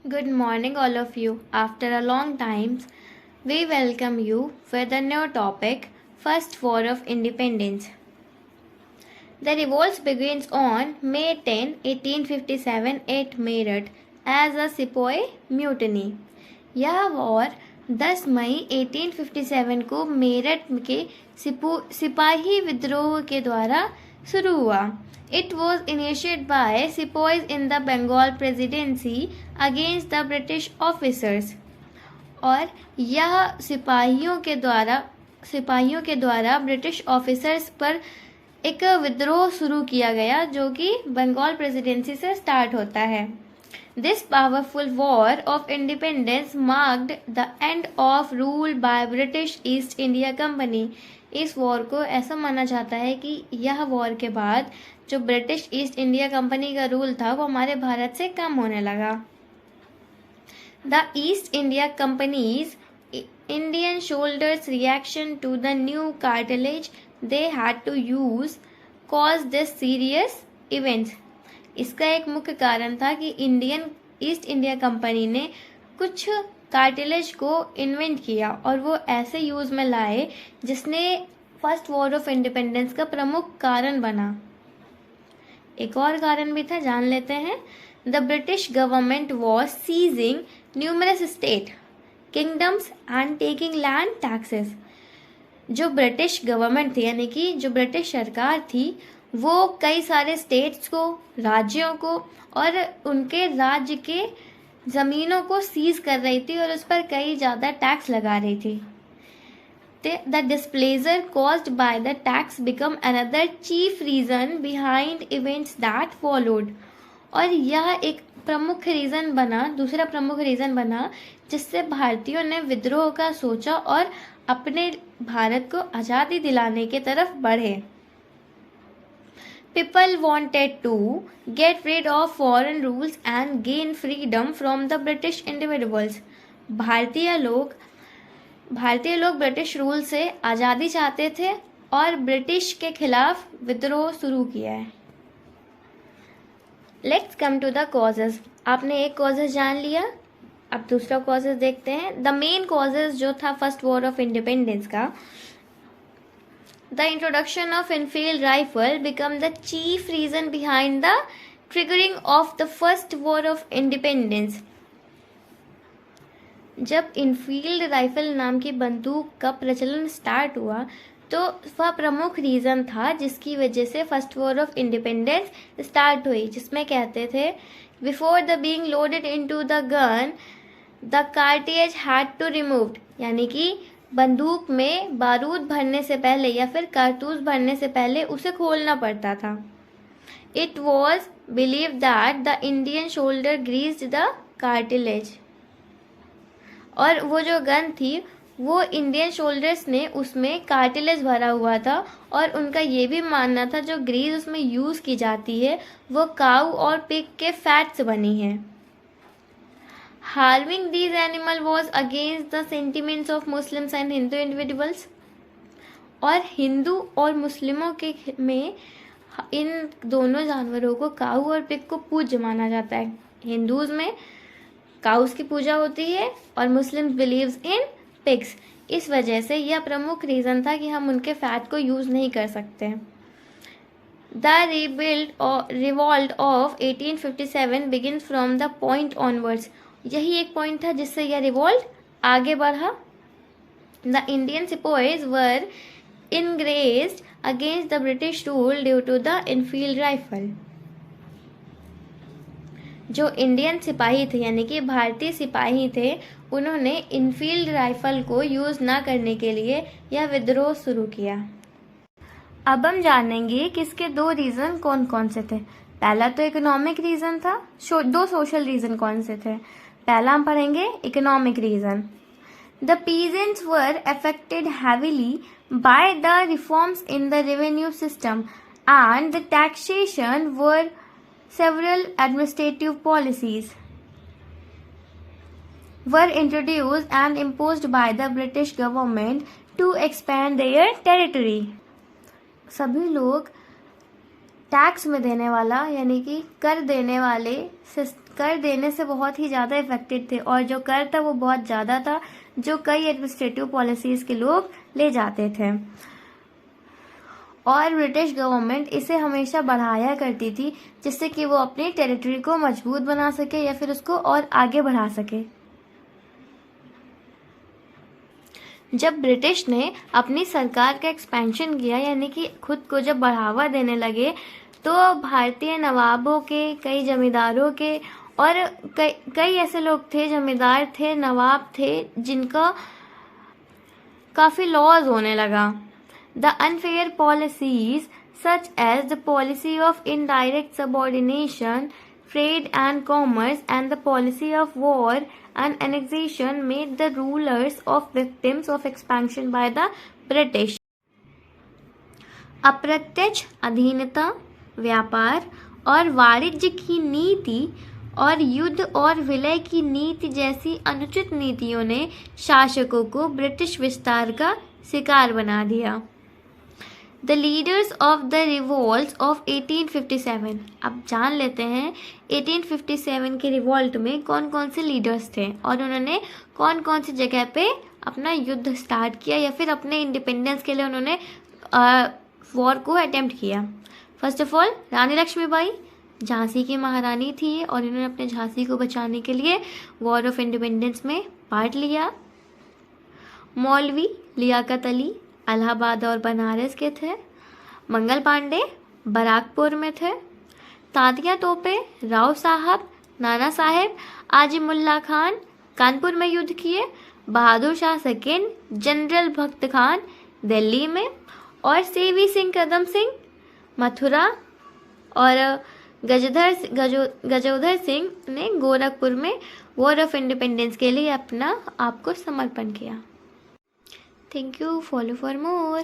Good morning, all of you. After a long time, we welcome you with a new topic First War of Independence. The revolt begins on May 10, 1857 at Meerut as a Sepoy mutiny. यह war 10 मई 1857 को मेरठ के सिपाही विद्रोह के द्वारा शुरू हुआ. It was initiated by sepoys in the Bengal Presidency against the British officers. और यह सिपाहियों के द्वारा ब्रिटिश ऑफिसर्स पर एक विद्रोह शुरू किया गया जो कि बंगाल प्रेसिडेंसी से स्टार्ट होता है. This powerful war of independence marked the end of rule by British East India Company. इस वॉर को ऐसा माना जाता है कि यह वॉर के बाद जो ब्रिटिश ईस्ट इंडिया कंपनी का रूल था वो हमारे भारत से कम होने लगा. The East India Company's Indian soldiers' reaction to the new cartilage they had to use caused this serious events. इसका एक मुख्य कारण था कि ईस्ट इंडिया कंपनी ने कुछ कार्टिलेज को इन्वेंट किया और वो ऐसे यूज में लाए जिसने फर्स्ट वॉर ऑफ इंडिपेंडेंस का प्रमुख कारण बना. एक और कारण भी था, जान लेते हैं. The British government was seizing numerous state kingdoms and taking land taxes. जो ब्रिटिश गवर्नमेंट थी यानी कि जो ब्रिटिश सरकार थी वो कई सारे स्टेट्स को, राज्यों को और उनके राज्य के ज़मीनों को सीज कर रही थी और उस पर कई ज़्यादा टैक्स लगा रही थी. The displeasure caused by the tax became another chief reason behind events that followed. और यह एक दूसरा प्रमुख रीज़न बना जिससे भारतीयों ने विद्रोह का सोचा और अपने भारत को आज़ादी दिलाने की तरफ बढ़े. People wanted to get rid of foreign rules and gain freedom from the British individuals. भारतीय लोग ब्रिटिश रूल से आज़ादी चाहते थे और ब्रिटिश के खिलाफ विद्रोह शुरू किया है. Let's come to the causes. आपने एक कॉजेज जान लिया, अब दूसरा कॉजेज देखते हैं. द मेन कॉजेज जो था फर्स्ट वॉर ऑफ इंडिपेंडेंस का, the introduction of Enfield rifle became the chief reason behind the triggering of the first war of independence. जब इनफील्ड राइफल नाम की बंदूक का प्रचलन स्टार्ट हुआ तो वह प्रमुख रीज़न था जिसकी वजह से first war of independence start हुई, जिसमें कहते थे before the being loaded into the gun the cartridge had to removed. यानी कि बंदूक में बारूद भरने से पहले या फिर कारतूस भरने से पहले उसे खोलना पड़ता था. It was believe that the Indian shoulder greased the cartilage. और वो जो गन थी वो इंडियन शोल्डर्स ने उसमें कार्टिलेज भरा हुआ था और उनका ये भी मानना था जो ग्रीस उसमें यूज़ की जाती है वो काऊ और पिग के फैट से बनी है. Harming these animals was against the sentiments of Muslims and Hindu individuals. और हिंदू और मुस्लिमों के में इन दोनों जानवरों को काऊ और पिग को पूज्य माना जाता है. हिंदूज में काउस की पूजा होती है और मुस्लिम्स बिलीव्स इन पिग्स. इस वजह से यह प्रमुख रीज़न था कि हम उनके फैट को यूज़ नहीं कर सकते. The revolt of 1857 begins from the point onwards. यही एक पॉइंट था जिससे यह रिवोल्ट आगे बढ़ा. The Indian sepoys were enraged against the British rule due to the Enfield rifle. जो इंडियन सिपाही थे यानी कि भारतीय सिपाही थे उन्होंने इनफील्ड राइफल को यूज़ ना करने के लिए यह विद्रोह शुरू किया. अब हम जानेंगे कि इसके दो रीज़न कौन कौन से थे. पहला तो इकोनॉमिक रीज़न था. दो सोशल रीज़न कौन से थे. पहला हम पढ़ेंगे economic reason. The peasants were affected heavily by the reforms in the revenue system and the taxation were several administrative policies were introduced and imposed by the British government to expand their territory. सभी लोग tax में देने वाला यानी कि कर देने वाले कर देने से बहुत ही ज़्यादा इफेक्टेड थे और जो कर था वो बहुत ज़्यादा था जो कई एडमिनिस्ट्रेटिव पॉलिसीज़ के लोग ले जाते थे और ब्रिटिश गवर्नमेंट इसे हमेशा बढ़ाया करती थी जिससे कि वो अपनी टेरिटरी को मजबूत बना सके या फिर उसको और आगे बढ़ा सके। जब ब्रिटिश ने अपनी सरकार का एक्सपेंशन किया यानी कि खुद को जब बढ़ावा देने लगे तो भारतीय नवाबों के, कई जमींदारों के और कई ऐसे लोग थे, जमींदार थे, नवाब थे, जिनका काफ़ी लॉज होने लगा। The unfair policies such as the policy of indirect subordination, trade and commerce, and the policy of war and annexation made the rulers of victims of expansion by the British. अप्रत्यक्ष अधीनता, व्यापार और वाणिज्य की नीति और युद्ध और विलय की नीति जैसी अनुचित नीतियों ने शासकों को ब्रिटिश विस्तार का शिकार बना दिया। The leaders of the revolts of 1857। अब जान लेते हैं 1857 के रिवॉल्ट में कौन कौन से लीडर्स थे और उन्होंने कौन कौन सी जगह पे अपना युद्ध स्टार्ट किया या फिर अपने इंडिपेंडेंस के लिए उन्होंने वॉर को अटेम्प्ट किया। फर्स्ट ऑफ ऑल रानी लक्ष्मीबाई झांसी की महारानी थी और इन्होंने अपने झांसी को बचाने के लिए वॉर ऑफ इंडिपेंडेंस में पार्ट लिया। मौलवी लियाकत अली इलाहाबाद और बनारस के थे। मंगल पांडे बराकपुर में थे। तात्या तोपे, राव साहब, नाना साहेब, आजिमुल्ला खान कानपुर में युद्ध किए। बहादुर शाह सेकेंड, जनरल भक्त खान दिल्ली में और सेवी सिंह कदम सिंह मथुरा और गजोधर सिंह ने गोरखपुर में वॉर ऑफ इंडिपेंडेंस के लिए अपना आप को समर्पण किया। Thank you. Follow for more.